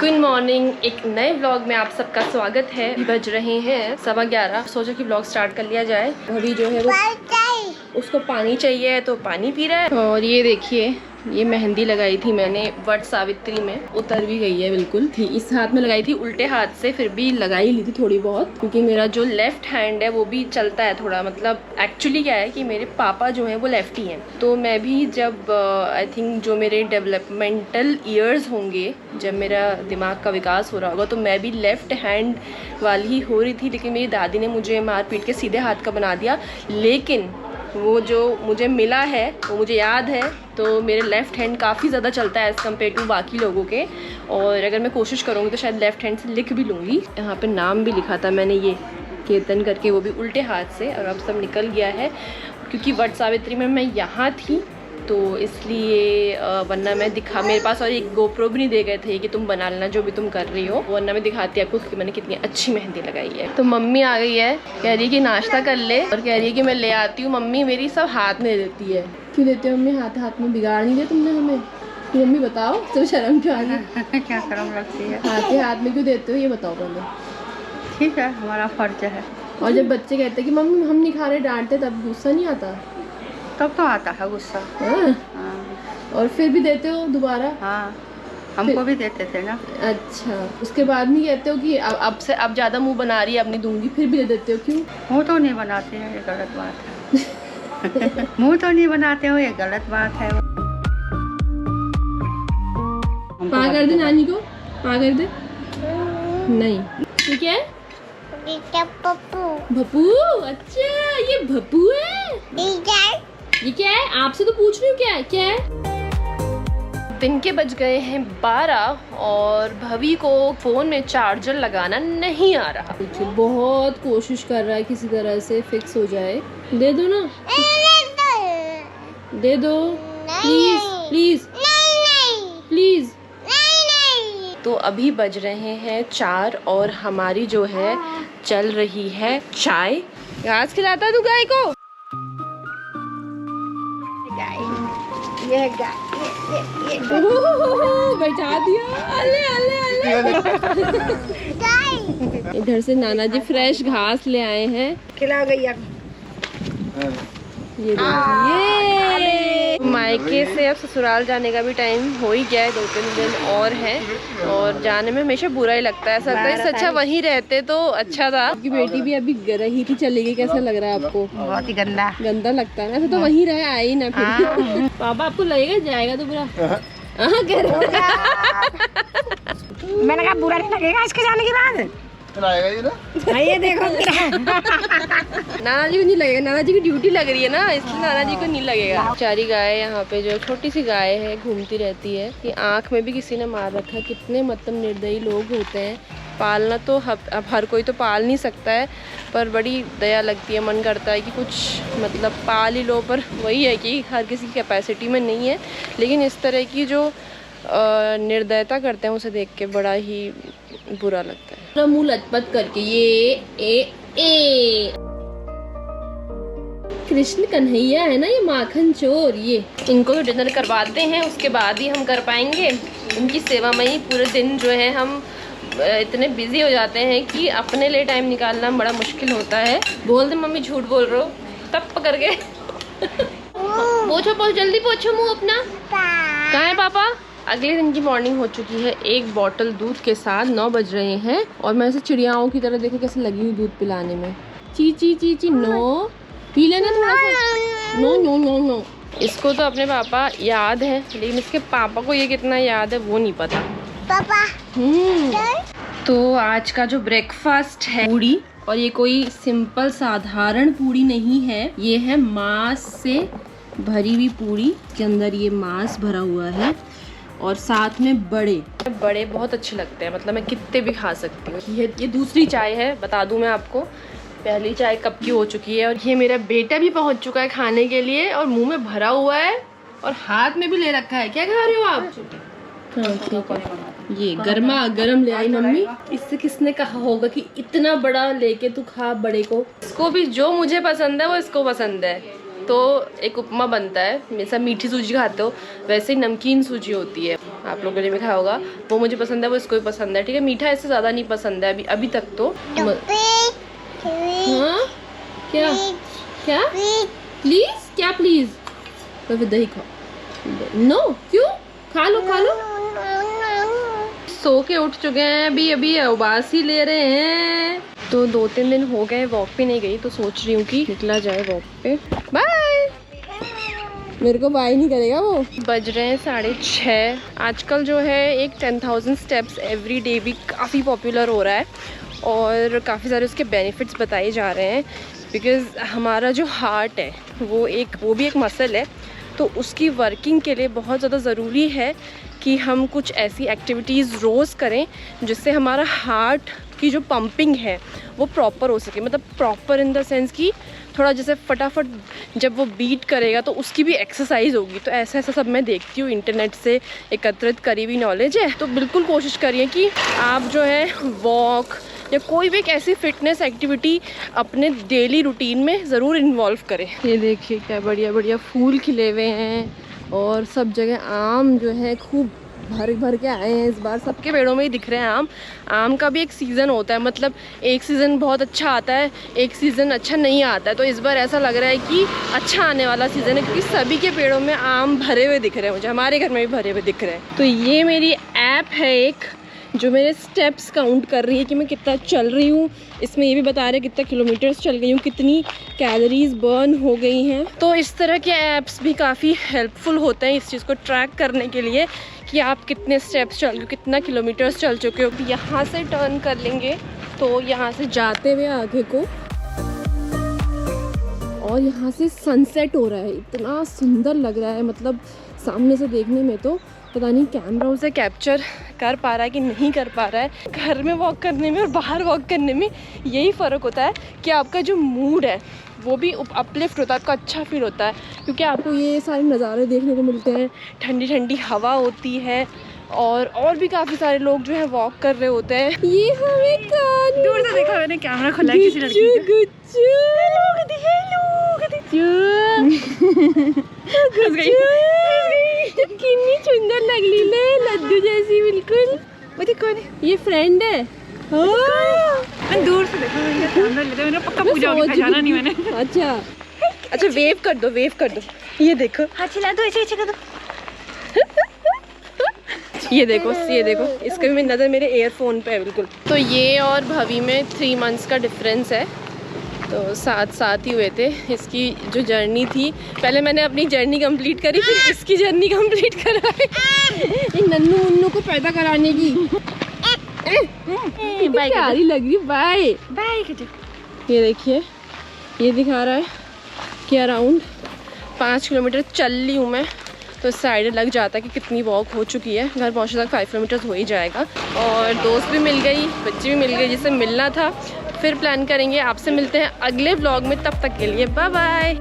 Good morning, एक नए vlog में आप सबका स्वागत है। बज रहे हैं 11:15। सोचा कि व्लॉग स्टार्ट कर लिया जाए। अभी जो है वो उसको पानी चाहिए तो पानी पी रहा है। और ये देखिए, ये मेहंदी लगाई थी मैंने वट सावित्री में, उतर भी गई है बिल्कुल। थी इस हाथ में लगाई थी उल्टे हाथ से, फिर भी लगा ही ली थी थोड़ी बहुत, क्योंकि मेरा जो लेफ्ट हैंड है वो भी चलता है थोड़ा। मतलब एक्चुअली क्या है कि मेरे पापा जो हैं वो लेफ्टी हैं, तो मैं भी जब आई थिंक जो मेरे डेवलपमेंटल ईयर्स होंगे, जब मेरा दिमाग का विकास हो रहा होगा, तो मैं भी लेफ्ट हैंड वाली ही हो रही थी। लेकिन मेरी दादी ने मुझे मार पीट के सीधे हाथ का बना दिया। लेकिन वो जो मुझे मिला है वो मुझे याद है, तो मेरे लेफ़्ट हैंड काफ़ी ज़्यादा चलता है एज़ कम्पेयर टू बाकी लोगों के। और अगर मैं कोशिश करूँगी तो शायद लेफ़्ट हैंड से लिख भी लूँगी। यहाँ पे नाम भी लिखा था मैंने, ये कीर्तन करके, वो भी उल्टे हाथ से। और अब सब निकल गया है, क्योंकि वट सावित्री में मैं यहाँ थी तो इसलिए, वरना मैं मेरे पास और एक गोप्रो भी नहीं दे गए थे कि तुम बना लेना जो भी तुम कर रही हो, वरना मैं दिखाती आपको कि मैंने कितनी अच्छी मेहंदी लगाई है। तो मम्मी आ गई है, कह रही है कि नाश्ता कर ले, और कह रही है कि मैं ले आती हूँ। मम्मी मेरी सब हाथ में देती है। क्यों देते हो मम्मी हाथ? हाथ में बिगाड़ नहीं दिया तुमने हमें? तो मम्मी बताओ, तो शर्म क्यों आ गई? क्या शर्म लगती है? हाथ में क्यों देते हो ये बताओ पहले। ठीक है, हमारा फर्ज है। और जब बच्चे कहते हैं कि मम्मी हम नहीं खा रहे, डांटते, तब गुस्सा नहीं आता? तब तो आता है गुस्सा। हाँ? और फिर भी देते हो दोबारा? हाँ, हमको भी देते थे ना। अच्छा, उसके बाद नहीं कहते हो कि अब से अब ज़्यादा मुंह बना रही है, अब नहीं दूंगी, फिर भी दे देते हो? क्यों? मुँह तो नहीं बनाते हैं, ये गलत बात है। मुँह तो नहीं बनाते हो, ये गलत बात है। पा कर दे नानी को, पा कर दे। नहीं, ये क्या है? भप्पू। अच्छा, ये भप्पू है। ये क्या है? आपसे तो पूछ रही हूँ क्या है? दिन के बज गए हैं 12 और भवी को फोन में चार्जर लगाना नहीं आ रहा। बहुत कोशिश कर रहा है किसी तरह से फिक्स हो जाए। दे दो ना, दे दो प्लीज प्लीज प्लीज। तो अभी बज रहे हैं 4 और हमारी जो है चल रही है चाय। घास खिलाता तू गाय को? ये बैठा दिया। अले अले अले। इधर से नाना जी फ्रेश घास ले आए हैं, खिला गई। ये मायके से अब ससुराल जाने का भी टाइम हो ही गया है, 2-3 दिन और है। और जाने में हमेशा बुरा ही लगता है, ऐसा लगता है इससे अच्छा वहीं रहते तो अच्छा था। आपकी बेटी भी अभी रही थी, चली गई, कैसा लग रहा है आपको? बहुत ही गंदा लगता है ना, तो वहीं रहे, आए ही ना फिर। पापा आपको लगेगा जाएगा तो बुरा? कह रहे मैंने कहा बुरा नहीं लगेगा इसके जाने के बाद। ये ना, ये देखो। नाना जी को नहीं लगेगा, नाना जी की ड्यूटी लग रही है ना, इसलिए नाना जी को नहीं लगेगा। बेचारी गाय यहाँ पे, जो छोटी सी गाय है, घूमती रहती है। ये आँख में भी किसी ने मार रखा है। कितने मतलब निर्दयी लोग होते हैं। पालना तो अब हर कोई तो पाल नहीं सकता है, पर बड़ी दया लगती है, मन करता है कि कुछ मतलब पाल ही लो। पर वही है कि हर किसी की कैपेसिटी में नहीं है। लेकिन इस तरह की जो निर्दयता करते हैं उसे देख के बड़ा ही बुरा लगता है। मुँह लचपत करके ये कृष्ण कन्हैया है ना, ये माखन चोर। ये इनको तो डिनर करवाते हैं, उसके बाद ही हम कर पाएंगे। उनकी सेवा में ही पूरे दिन जो है हम इतने बिजी हो जाते हैं कि अपने लिए टाइम निकालना बड़ा मुश्किल होता है। बोल दे मम्मी झूठ बोल रहे हो, तब पकड़ के। पोछो जल्दी पोछो मुँह अपना। कहाँ है पापा? अगले दिन की मॉर्निंग हो चुकी है, 1 बॉटल दूध के साथ 9 बज रहे हैं। और मैं ऐसे चिड़ियाओं की तरह देखो कैसे लगी हुई दूध पिलाने में। ची ची ची ची। नो, पी लेना थोड़ा सा। No no no no. इसको तो अपने पापा याद है, लेकिन इसके पापा को ये कितना याद है वो नहीं पता। पापा। तो आज का जो ब्रेकफास्ट है पूड़ी, और ये कोई सिंपल साधारण पूड़ी नहीं है, ये है मांस से भरी हुई पूड़ी। के अंदर ये मांस भरा हुआ है और साथ में बड़े बहुत अच्छे लगते हैं। मतलब मैं कितने भी खा सकती हूँ। ये दूसरी चाय है, बता दूं मैं आपको। पहली चाय कब की हो चुकी है। और ये मेरा बेटा भी पहुंच चुका है खाने के लिए, और मुंह में भरा हुआ है और हाथ में भी ले रखा है। क्या खा रहे हो आप? हाँ ठीक है। ये गर्मा गर्म ले आई मम्मी। इससे किसने कहा होगा कि इतना बड़ा लेके तू खा बड़े को। इसको भी जो मुझे पसंद है वो इसको पसंद है। तो एक उपमा बनता है, जैसा मीठी सूजी खाते हो वैसे ही नमकीन सूजी होती है, आप लोगों ने भी खाया होगा। वो मुझे पसंद है, वो इसको भी पसंद है। ठीक है, मीठा इससे ज़्यादा नहीं पसंद है अभी तक तो। हाँ क्या क्या प्लीज, क्या प्लीज? तो फिर दही खाओ। नो क्यों? खा लो खा लो। सो के उठ चुके हैं, अभी उबास ही ले रहे हैं। तो 2-3 दिन हो गए वॉक पे नहीं गई, तो सोच रही हूँ कि निकला जाए वॉक पे। बाय। मेरे को बाय नहीं करेगा वो। बज रहे हैं 6:30। आजकल जो है एक 10,000 स्टेप्स एवरी डे भी काफ़ी पॉपुलर हो रहा है और काफ़ी सारे उसके बेनिफिट्स बताए जा रहे हैं। बिकॉज़ हमारा जो हार्ट है वो भी एक मसल है, तो उसकी वर्किंग के लिए बहुत ज़्यादा ज़रूरी है कि हम कुछ ऐसी एक्टिविटीज़ रोज़ करें जिससे हमारा हार्ट की जो पंपिंग है वो प्रॉपर हो सके। मतलब प्रॉपर इन द सेंस कि थोड़ा जैसे फटाफट जब वो बीट करेगा तो उसकी भी एक्सरसाइज होगी। तो ऐसा सब मैं देखती हूँ, इंटरनेट से एकत्रित करी हुई नॉलेज है। तो बिल्कुल कोशिश करिए कि आप जो है वॉक या कोई भी एक ऐसी फिटनेस एक्टिविटी अपने डेली रूटीन में ज़रूर इन्वॉल्व करें। ये देखिए क्या बढ़िया बढ़िया फूल खिले हुए हैं और सब जगह आम जो है खूब भर भर के आए हैं। इस बार सबके पेड़ों में ही दिख रहे हैं आम। आम का भी एक सीज़न होता है, मतलब एक सीज़न बहुत अच्छा आता है, एक सीज़न अच्छा नहीं आता है। तो इस बार ऐसा लग रहा है कि अच्छा आने वाला सीज़न है, क्योंकि सभी के पेड़ों में आम भरे हुए दिख रहे हैं। मुझे हमारे घर में भी भरे हुए दिख रहे हैं। तो ये मेरी ऐप है एक, जो मेरे स्टेप्स काउंट कर रही है कि मैं कितना चल रही हूँ। इसमें ये भी बता रहे हैं कितना किलोमीटर्स चल गई हूँ, कितनी कैलोरीज बर्न हो गई हैं। तो इस तरह के ऐप्स भी काफ़ी हेल्पफुल होते हैं इस चीज़ को ट्रैक करने के लिए कि आप कितने स्टेप्स चल गए, कितना किलोमीटर्स चल चुके हो। यहाँ से टर्न कर लेंगे तो यहाँ से जाते हुए आगे को, और यहाँ से सनसेट हो रहा है, इतना सुंदर लग रहा है। मतलब सामने से देखने में तो पता नहीं कैमरा उसे कैप्चर कर पा रहा है कि नहीं कर पा रहा है। घर में वॉक करने में और बाहर वॉक करने में यही फ़र्क होता है कि आपका जो मूड है वो भी अपलिफ्ट होता है, आपका अच्छा फील होता है, क्योंकि आपको ये सारे नज़ारे देखने को मिलते हैं। ठंडी ठंडी हवा होती है और भी काफ़ी सारे लोग जो है वॉक कर रहे होते हैं। ये हमें दूर से देखा मैंने, कैमरा खुला है किसी लड़की का। कितनी सुंदर लगली ले, लड्डू जैसी बिल्कुल। वो देखो ये फ्रेंड है। मैं दूर से देखा मैंने, कैमरा लेते मैंने पक्का पूजा होगी, जाना नहीं मैंने। अच्छा वेव कर दो, वेव कर दो। ये देखो, हाथ हिला दो, ऐसे कर दो। ये देखो इसका भी नज़र मेरे एयरफोन पे है बिल्कुल। तो ये और भवी में 3 मंथ्स का डिफरेंस है, तो साथ ही हुए थे। इसकी जो जर्नी थी, पहले मैंने अपनी जर्नी कंप्लीट करी, फिर इसकी जर्नी कंप्लीट कराई ये नन्नू मुन्नू को पैदा कराने की। प्यारी लग रही। Bye bye. ये देखिए, ये दिखा रहा है कि अराउंड 5 किलोमीटर चल ली हूँ मैं, तो इससे आइडिया लग जाता है कि कितनी वॉक हो चुकी है। घर पहुँचने तक 5 किलोमीटर हो ही जाएगा। और दोस्त भी मिल गई, बच्ची भी मिल गई जिससे मिलना था। फिर प्लान करेंगे, आपसे मिलते हैं अगले व्लॉग में। तब तक के लिए बाय बाय।